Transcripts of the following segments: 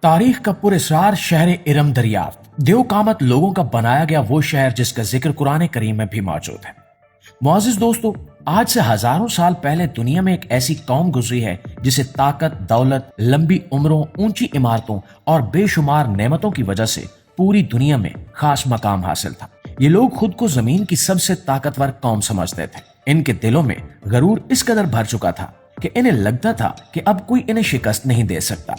تاریخ کا پراسرار شہر ارم دریافت دیو کامت لوگوں کا بنایا گیا وہ شہر جس کا ذکر قرآن کریم میں بھی موجود ہے۔ معزز دوستو، آج سے ہزاروں سال پہلے دنیا میں ایک ایسی قوم گزری ہے جسے طاقت، دولت، لمبی عمروں، اونچی عمارتوں اور بے شمار نعمتوں کی وجہ سے پوری دنیا میں خاص مقام حاصل تھا۔ یہ لوگ خود کو زمین کی سب سے طاقتور قوم سمجھتے تھے۔ ان کے دلوں میں غرور اس قدر بھر چکا تھا کہ انہیں لگتا تھا کہ اب کوئی انہیں شکست نہیں دے سکتا۔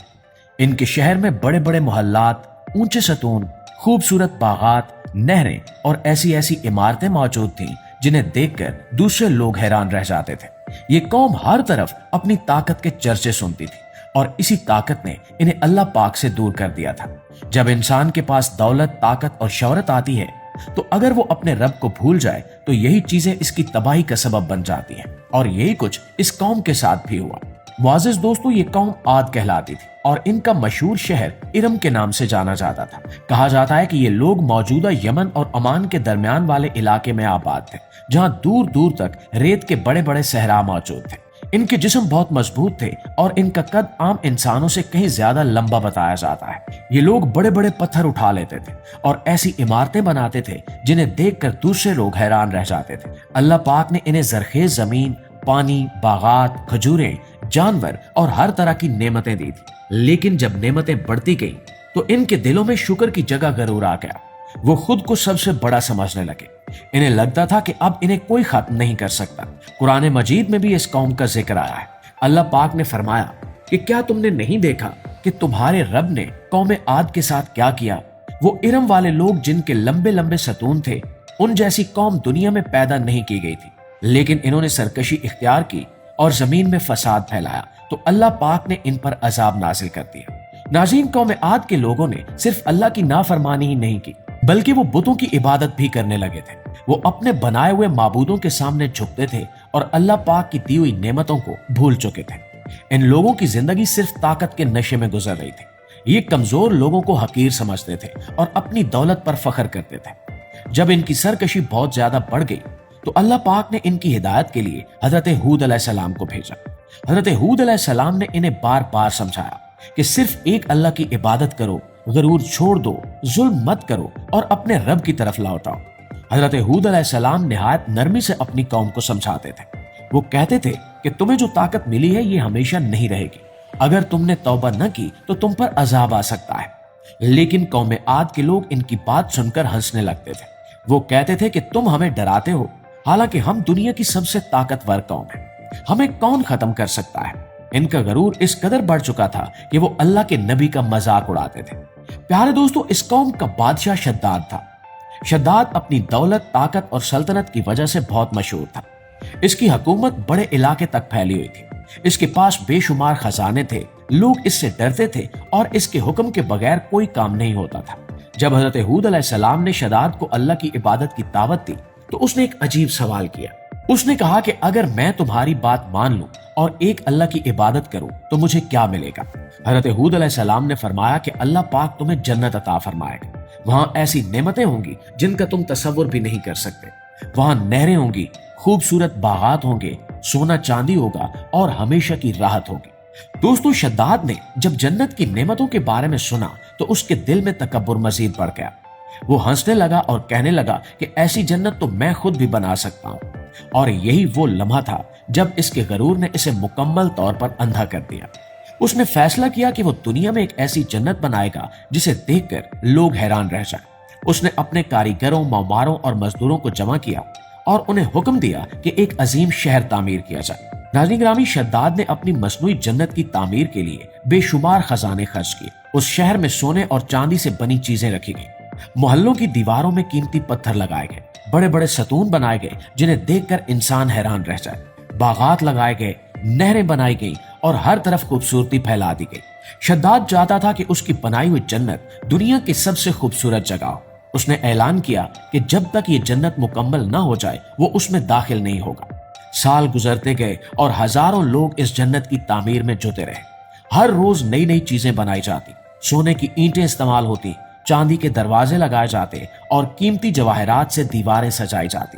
ان کے شہر میں بڑے بڑے محلات، اونچے ستون، خوبصورت باغات، نہریں اور ایسی عمارتیں موجود تھیں جنہیں دیکھ کر دوسرے لوگ حیران رہ جاتے تھے۔ یہ قوم ہر طرف اپنی طاقت کے چرچے سنتی تھی اور اسی طاقت نے انہیں اللہ پاک سے دور کر دیا تھا۔ جب انسان کے پاس دولت، طاقت اور شہرت آتی ہے تو اگر وہ اپنے رب کو بھول جائے تو یہی چیزیں اس کی تباہی کا سبب بن جاتی ہیں، اور یہی کچھ اس قوم کے ساتھ بھی ہوا۔ معزز دوستو، یہ قوم عاد کہلاتی تھی اور ان کا مشہور شہر ارم کے نام سے جانا جاتا تھا۔ کہا جاتا ہے کہ یہ لوگ موجودہ یمن اور عمان کے درمیان والے علاقے میں آباد تھے، جہاں دور دور تک ریت کے بڑے بڑے صحرا موجود تھے۔ ان کے جسم بہت مضبوط تھے اور ان کا قد عام انسانوں سے کہیں زیادہ لمبا بتایا جاتا ہے۔ یہ لوگ بڑے بڑے پتھر اٹھا لیتے تھے اور ایسی عمارتیں بناتے تھے جنہیں دیکھ کر دوسرے لوگ حیران رہ جاتے تھے۔ اللہ پاک نے انہیں زرخیز زمین، پانی، باغات، کھجوریں، جانور اور ہر طرح کی نعمتیں دی تھی، لیکن جب نعمتیں بڑھتی گئیں تو ان کے دلوں میں شکر کی جگہ غرور آ گیا۔ وہ خود کو سب سے بڑا سمجھنے لگے۔ انہیں لگتا تھا کہ اب انہیں کوئی ختم نہیں کر سکتا۔ قرآن مجید میں بھی اس قوم کا ذکر آیا ہے۔ اللہ پاک نے فرمایا کہ کیا تم نے نہیں دیکھا کہ تمہارے رب نے قوم عاد کے ساتھ کیا کیا؟ وہ ارم والے لوگ جن کے لمبے لمبے ستون تھے، ان جیسی قوم دنیا میں پیدا نہیں کی گئی تھی، لیکن انہوں نے سرکشی اختیار کی اور زمین میں فساد پھیلایا تو اللہ پاک نے ان پر عذاب نازل کر دیا۔ ناظرین، قوم عاد کے لوگوں نے صرف اللہ کی نافرمانی ہی نہیں کی بلکہ وہ بتوں کی عبادت بھی کرنے لگے تھے۔ وہ اپنے بنائے ہوئے معبودوں کے سامنے جھکتے تھے اور اللہ پاک کی دی ہوئی نعمتوں کو بھول چکے تھے۔ ان لوگوں کی زندگی صرف طاقت کے نشے میں گزر رہی تھی۔ یہ کمزور لوگوں کو حقیر سمجھتے تھے اور اپنی دولت پر فخر کرتے تھے۔ جب ان کی سرکشی بہت زیادہ بڑھ گئی تو اللہ پاک نے ان کی ہدایت کے لیے حضرت ہود علیہ السلام کو بھیجا۔ حضرت ہود علیہ السلام نے انہیں بار بار سمجھایا کہ صرف ایک اللہ کی عبادت کرو، غرور چھوڑ دو، ظلم مت کرو اور اپنے رب کی طرف لوٹاؤ۔ حضرت ہود علیہ السلام نہایت نرمی سے اپنی قوم کو سمجھاتے تھے۔ وہ کہتے تھے کہ تمہیں جو طاقت ملی ہے یہ ہمیشہ نہیں رہے گی۔ اگر تم نے توبہ نہ کی تو تم پر عذاب آ سکتا ہے۔ لیکن قوم عاد کے لوگ ان کی بات سن کر ہنسنے لگتے تھے۔ وہ کہتے تھے کہ تم ہمیں ڈراتے ہو، حالانکہ ہم دنیا کی سب سے طاقتور قوم ہیں۔ ہمیں کون ختم کر سکتا ہے؟ ان کا غرور اس قدر بڑھ چکا تھا کہ وہ اللہ کے نبی کا مذاق اڑاتے تھے۔ پیارے دوستو، اس قوم کا بادشاہ شداد تھا۔ شداد اپنی دولت، طاقت اور سلطنت کی وجہ سے بہت مشہور تھا۔ اس کی حکومت بڑے علاقے تک پھیلی ہوئی تھی۔ اس کے پاس بے شمار خزانے تھے، لوگ اس سے ڈرتے تھے اور اس کے حکم کے بغیر کوئی کام نہیں ہوتا تھا۔ جب حضرت ہود علیہ السلام نے شداد کو اللہ کی عبادت کی دعوت دی تو اس نے ایک عجیب سوال کیا۔ اس نے کہا کہ اگر میں تمہاری بات مان لوں اور ایک اللہ کی عبادت کروں تو مجھے کیا ملے گا؟ حضرت ہود علیہ السلام نے فرمایا کہ اللہ پاک تمہیں جنت عطا فرمائے گا۔ وہاں ایسی نعمتیں ہوں گی جن کا تم تصور بھی نہیں کر سکتے۔ وہاں نہریں ہوں گی، خوبصورت باغات ہوں گے، سونا چاندی ہوگا اور ہمیشہ کی راحت ہوگی۔ دوستو، شداد نے جب جنت کی نعمتوں کے بارے میں سنا تو اس کے دل میں تکبر مزید بڑھ گیا۔ وہ ہنسنے لگا اور کہنے لگا کہ ایسی جنت تو میں خود بھی بنا سکتا ہوں۔ اور یہی وہ لمحہ تھا جب اس کے غرور نے اسے مکمل طور پر اندھا کر دیا۔ اس نے فیصلہ کیا کہ وہ دنیا میں ایک ایسی جنت بنائے گا جسے دیکھ کر لوگ حیران رہ جائیں۔ اس نے اپنے کاریگروں، معماروں اور مزدوروں کو جمع کیا اور انہیں حکم دیا کہ ایک عظیم شہر تعمیر کیا جائے۔ ناظرین گرامی، شداد نے اپنی مصنوعی جنت کی تعمیر کے لیے بے شمار خزانے خرچ کیے۔ اس شہر میں سونے اور چاندی سے بنی چیزیں رکھی گئیں، محلوں کی دیواروں میں قیمتی پتھر لگائے گئے، بڑے بڑے ستون بنائے گئے جنہیں دیکھ کر انسان حیران رہ جائے، باغات لگائے گئے، نہریں بنائی گئیں اور ہر طرف خوبصورتی پھیلا دی گئی۔ شداد چاہتا تھا کہ اس کی بنائی ہوئی جنت دنیا کی سب سے خوبصورت جگہ ہو۔ اس نے اعلان کیا کہ جب تک یہ جنت مکمل نہ ہو جائے وہ اس میں داخل نہیں ہوگا۔ سال گزرتے گئے اور ہزاروں لوگ اس جنت کی تعمیر میں جٹے رہے۔ ہر روز نئی نئی چیزیں بنائی جاتی، سونے کی اینٹیں استعمال ہوتی، چاندی کے دروازے لگائے جاتے اور قیمتی جواہرات سے دیواریں سجائی جاتی۔